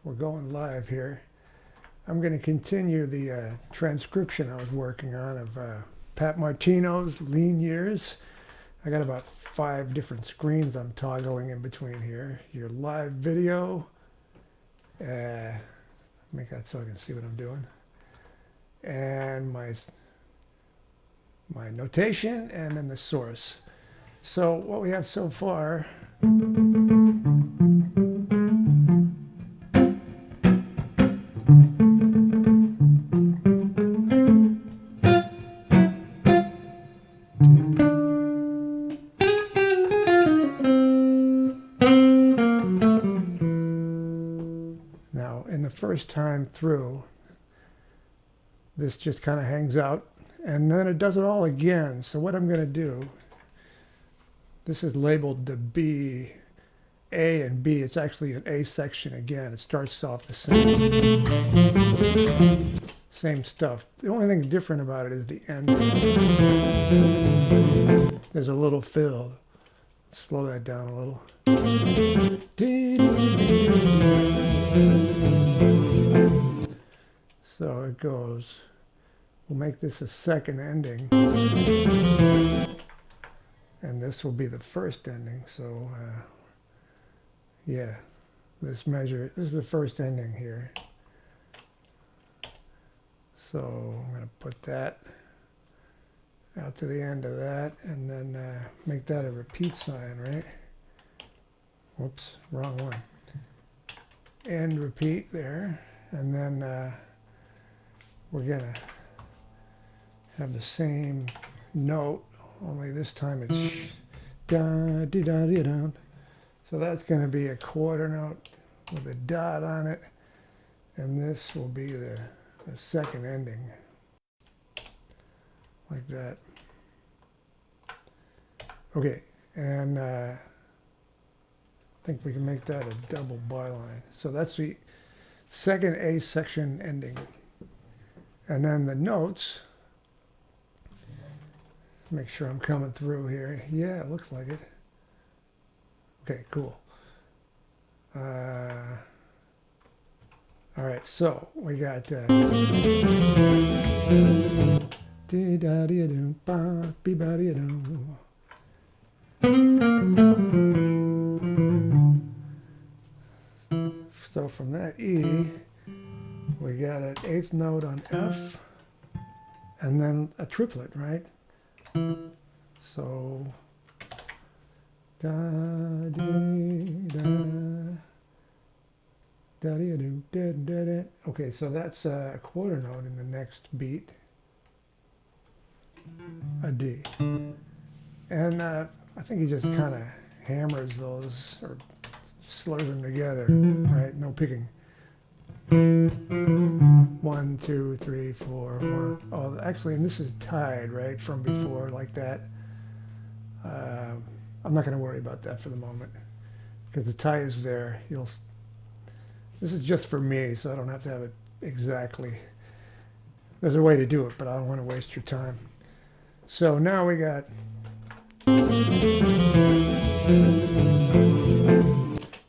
we're going live here. I'm going to continue the transcription I was working on of Pat Martino's lean years. I got about 5 different screens I'm toggling in between here. Your live video. Make that so I can see what I'm doing. And my notation, and then the source. So what we have so far, now in the first time through, this just kind of hangs out, and then it does it all again. So what I'm going to do, this is labeled the B, A and B. It's actually an A section again. It starts off the same stuff. The only thing different about it is the end. There's a little fill. Slow that down a little. So it goes. We'll make this a second ending. And this will be the first ending. So yeah, this is the first ending here. So I'm going to put that out to the end of that, and then make that a repeat sign, right? Whoops, wrong one. And repeat there, and then we're going to have the same note, only this time it's da dee da dee da. So that's going to be a quarter note with a dot on it, and this will be the second ending, like that. Okay, and I think we can make that a double byline. So that's the second A section ending. And then the notes, make sure I'm coming through here. Yeah, it looks like it. Okay, cool. All right, so we got so from that E, we got an 8th note on F, and then a triplet, right? So da dee da da dee do da da da. Okay, so that's a quarter note in the next beat, a D, and I think he just kind of hammers those or slurs them together, right? No picking. 1, 2, 3, 4, 1. Oh, actually, and this is tied, right, from before, like that. I'm not going to worry about that for the moment, because the tie is there. This is just for me, so I don't have to have it exactly. There's a way to do it, but I don't want to waste your time. So now we got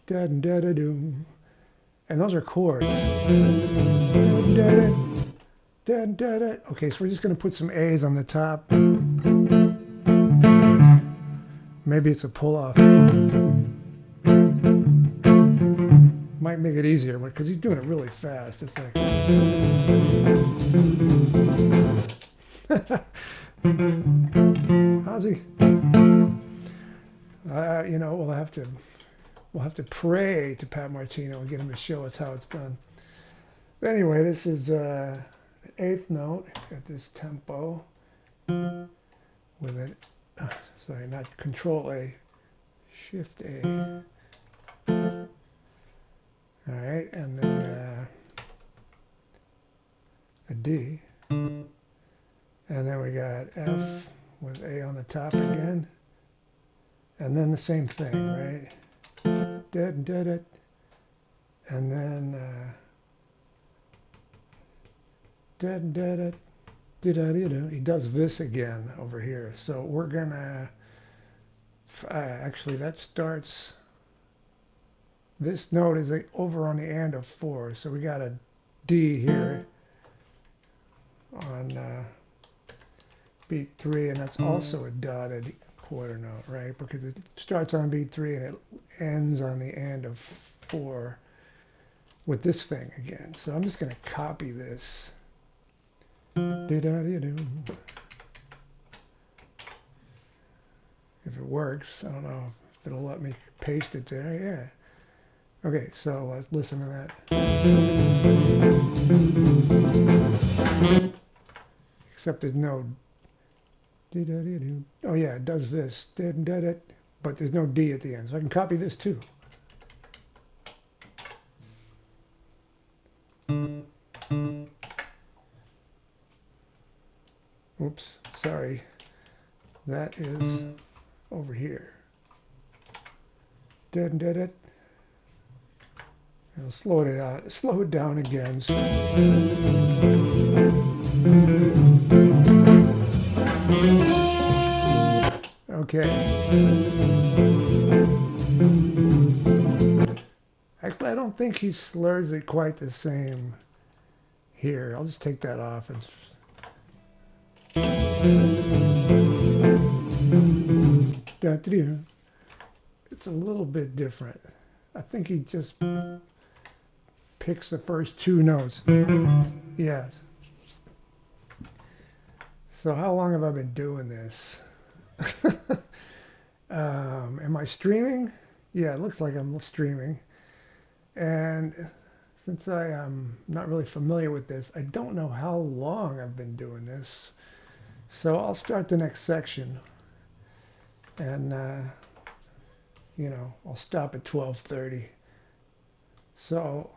da da da do, and those are chords. Okay, so we're just going to put some A's on the top. Maybe it's a pull-off. Might make it easier, because he's doing it really fast. It's like how's he? You know, we'll have to pray to Pat Martino and get him to show us how it's done. But anyway, this is 8th note at this tempo with it. Sorry, not Control A, Shift A. All right, and then a D, and then we got F with A on the top again, and then the same thing, right? And then he does this again over here. So we're gonna actually that starts this note is over on the end of 4, so we got a D here on beat 3, and that's also a dotted quarter note, right? Because it starts on beat 3 and it ends on the end of 4 with this thing again. So I'm just going to copy this. If it works, I don't know if it'll let me paste it there. Yeah. Okay, so let's listen to that. Except there's no. Oh yeah, it does this. But there's no D at the end, so I can copy this too. Oops, sorry. That is over here. I'll slow it down again. So. Okay. Actually, I don't think he slurs it quite the same here. I'll just take that off. It's a little bit different. I think he just picks the first 2 notes. Yes. So how long have I been doing this? Am I streaming? Yeah, it looks like I'm streaming. And since I am not really familiar with this, I don't know how long I've been doing this. So I'll start the next section. And, you know, I'll stop at 12:30. So...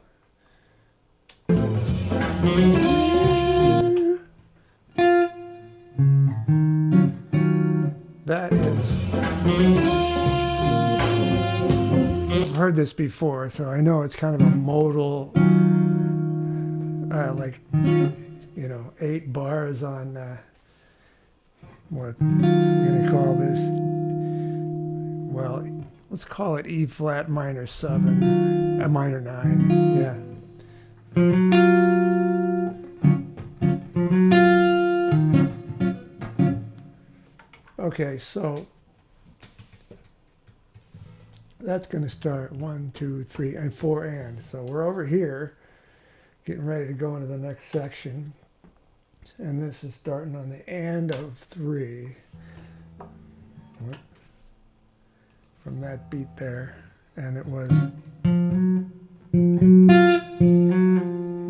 that is... I've heard this before, so I know it's kind of a modal, like, you know, 8 bars on, what we're going to call this, well, let's call it E flat minor 7, minor 9, yeah. Okay, so that's going to start 1, 2, 3, and 4 and. So we're over here getting ready to go into the next section. And this is starting on the and of 3. From that beat there. And it was...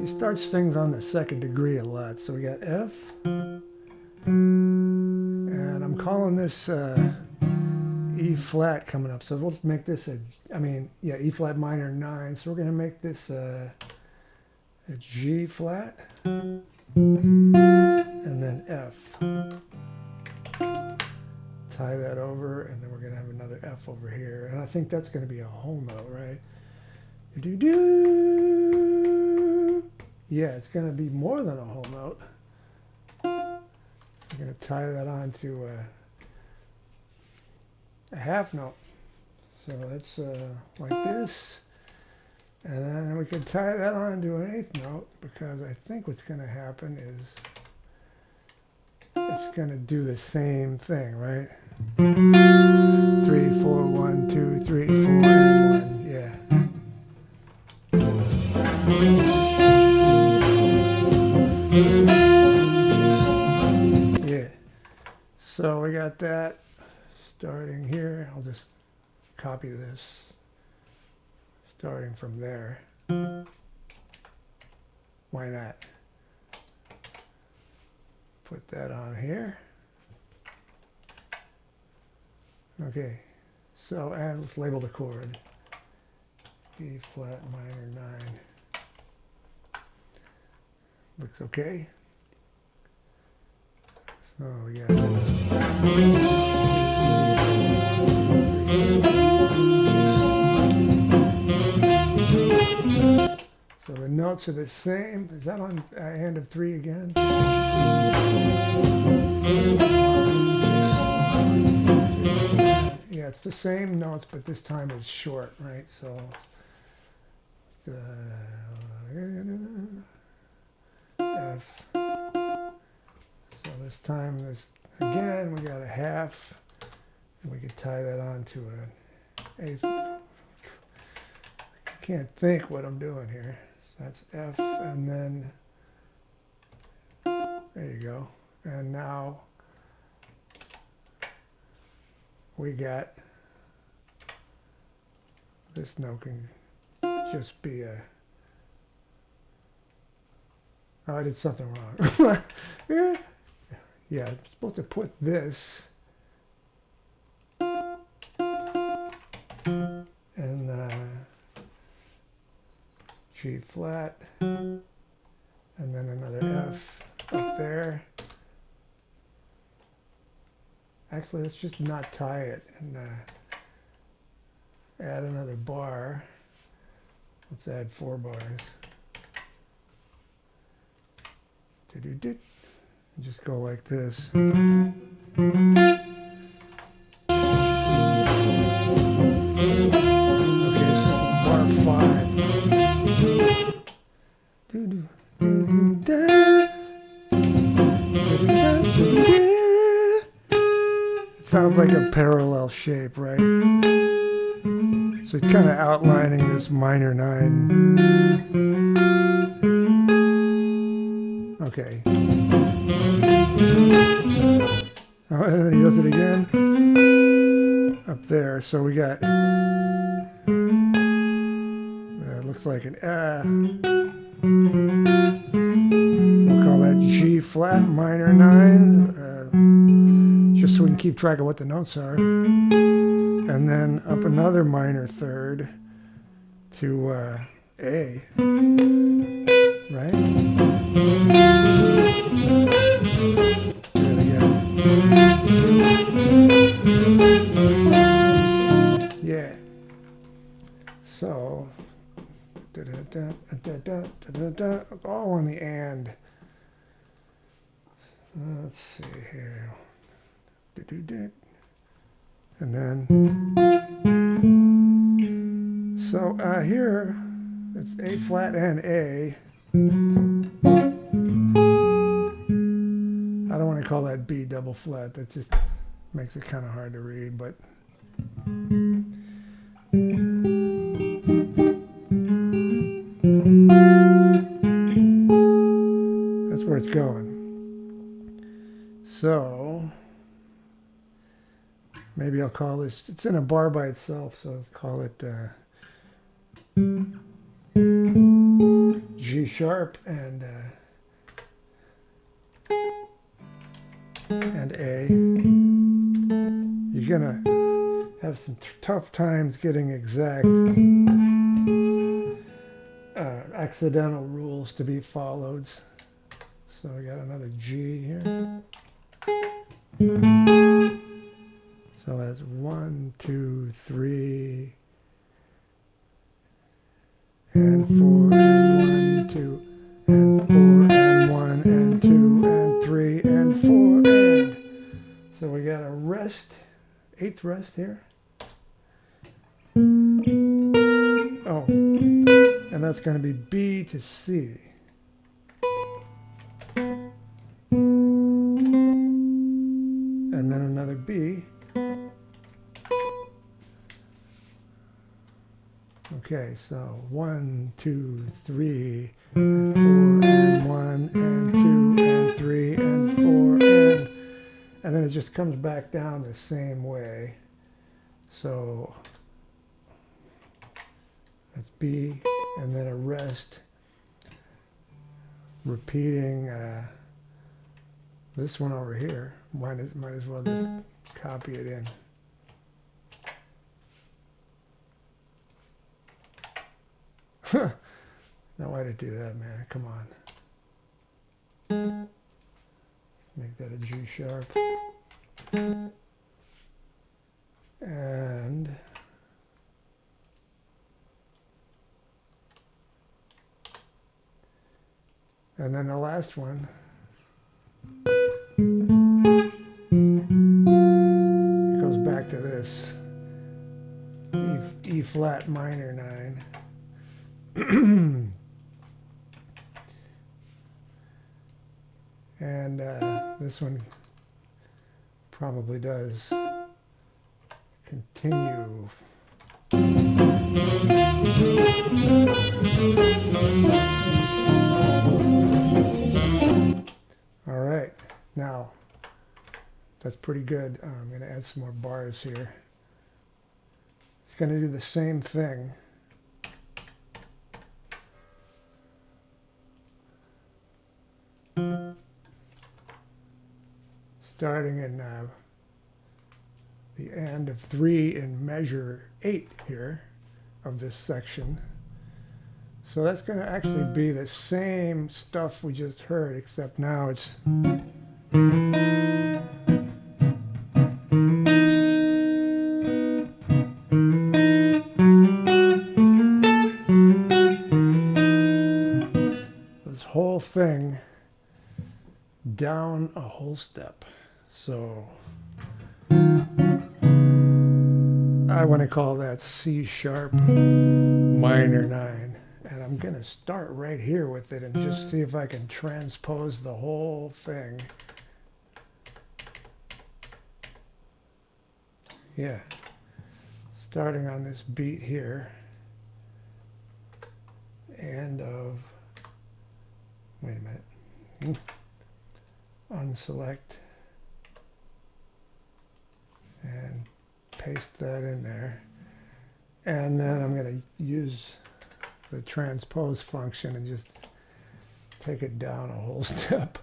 he starts things on the 2nd degree a lot. So we got F. And I'm calling this E flat coming up. So we'll make this E flat minor 9. So we're going to make this a G flat. And then F. Tie that over, and then we're going to have another F over here. And I think that's going to be a whole note, right? Yeah, it's going to be more than a whole note. I'm going to tie that onto a half note. So that's like this. And then we can tie that onto an 8th note, because I think what's going to happen is it's going to do the same thing, right? 3, 4, 1, 2, 3, 4, and 1. Yeah. Yeah. So we got that starting here. I'll just copy this. Starting from there. Why not? Put that on here. Okay, so, and let's label the chord. E flat minor 9. Looks okay. So we got so the notes are the same. Is that on end of 3 again? Yeah, it's the same notes, but this time it's short, right? So F. So this time, this again, we got a half, and we could tie that on to an eighth. I can't think what I'm doing here. So that's F, and then there you go. And now we got this note can just be a. Oh, I did something wrong. Yeah, I'm supposed to put this in G flat, and then another F up there. Actually, let's just not tie it and add another bar. Let's add 4 bars. Just go like this. Okay, so bar 5. It sounds like a parallel shape, right? So it's kind of outlining this minor 9. Okay. Oh, and then he does it again up there. So we got looks like an we'll call that G flat minor 9, just so we can keep track of what the notes are. And then up another minor 3rd to A, right? Do it again. Yeah. So, all on the and. Let's see here. And then, so here, it's A flat and A. I don't want to call that B double flat. That just makes it kind of hard to read, but that's where it's going. So maybe I'll call this, it's in a bar by itself, so let's call it G sharp and A. You're gonna have some tough times getting exact accidental rules to be followed. So we got another G here. So that's 1, 2, 3, and 4, and 1, 2, and 4, and 1, and 2, and 3, and 4, and. So we got a rest, 8th rest here. Oh, and that's going to be B to C. And then another B. Okay, so 1, 2, 3, and 4, and 1, and 2, and 3, and 4, and then it just comes back down the same way. So that's B, and then a rest, repeating this one over here. Might as well just copy it in. Now why did it do that, man? Come on. Make that a G sharp. And then the last one. It goes back to this E flat minor 9. And this one probably does continue. All right, now that's pretty good. I'm going to add some more bars here. It's going to do the same thing. Starting in the end of 3 in measure 8 here of this section. So that's going to actually be the same stuff we just heard, except now it's this whole thing down a whole step. So I want to call that C sharp minor 9. And I'm going to start right here with it and just see if I can transpose the whole thing. Yeah. Starting on this beat here. And of, wait a minute. Unselect. And paste that in there. And then I'm going to use the transpose function and just take it down a whole step,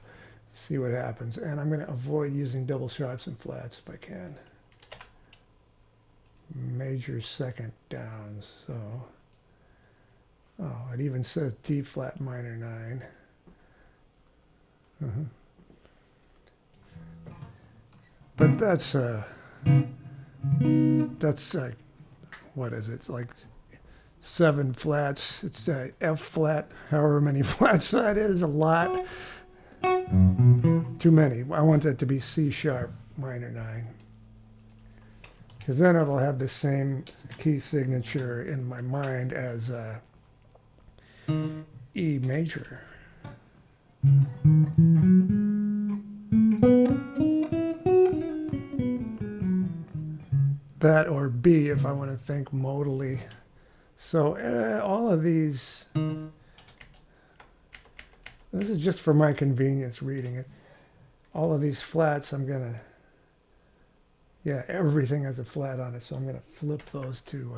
see what happens. And I'm going to avoid using double sharps and flats if I can. Major second down, so, oh, it even says D flat minor 9. But that's what is it? It's like 7 flats. It's F flat, however many flats that is, a lot. Too many. I want that to be C sharp minor 9. Because then it'll have the same key signature in my mind as E major. That or B if I want to think modally. So all of these, this is just for my convenience reading it. All of these flats I'm going to, yeah, everything has a flat on it, so I'm going to flip those to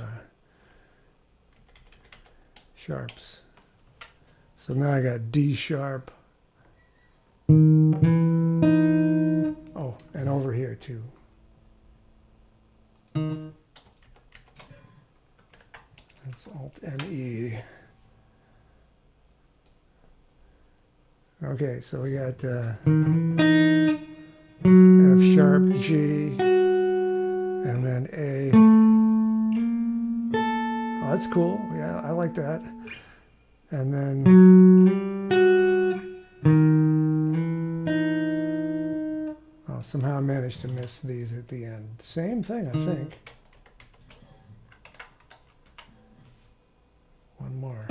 sharps. So now I got D sharp. Oh, and over here too. That's Alt and E. Okay, so we got F sharp, G, and then A. Oh, that's cool. Yeah, I like that. And then oh, somehow I managed to miss these at the end. Same thing, I think. One more.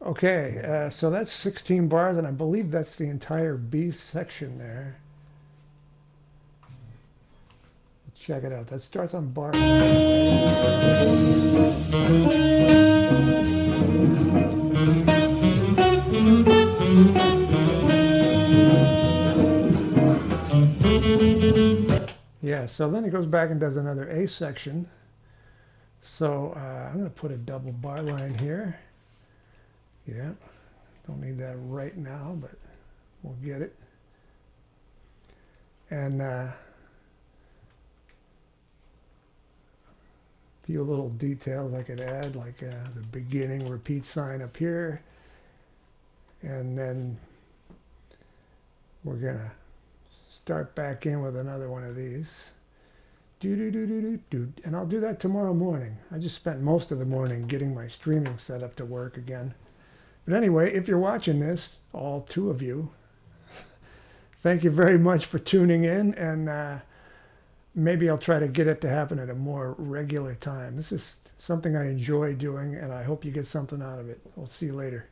Okay, so that's 16 bars, and I believe that's the entire B section there. Let's check it out. That starts on bar. Yeah, so then it goes back and does another A section. So I'm going to put a double bar line here. Yeah, don't need that right now, but we'll get it. And a few little details I could add, like the beginning repeat sign up here. And then we're going to start back in with another one of these. And I'll do that tomorrow morning. I just spent most of the morning getting my streaming set up to work again. But anyway, if you're watching this, all 2 of you, thank you very much for tuning in. And maybe I'll try to get it to happen at a more regular time. This is something I enjoy doing, and I hope you get something out of it. I'll see you later.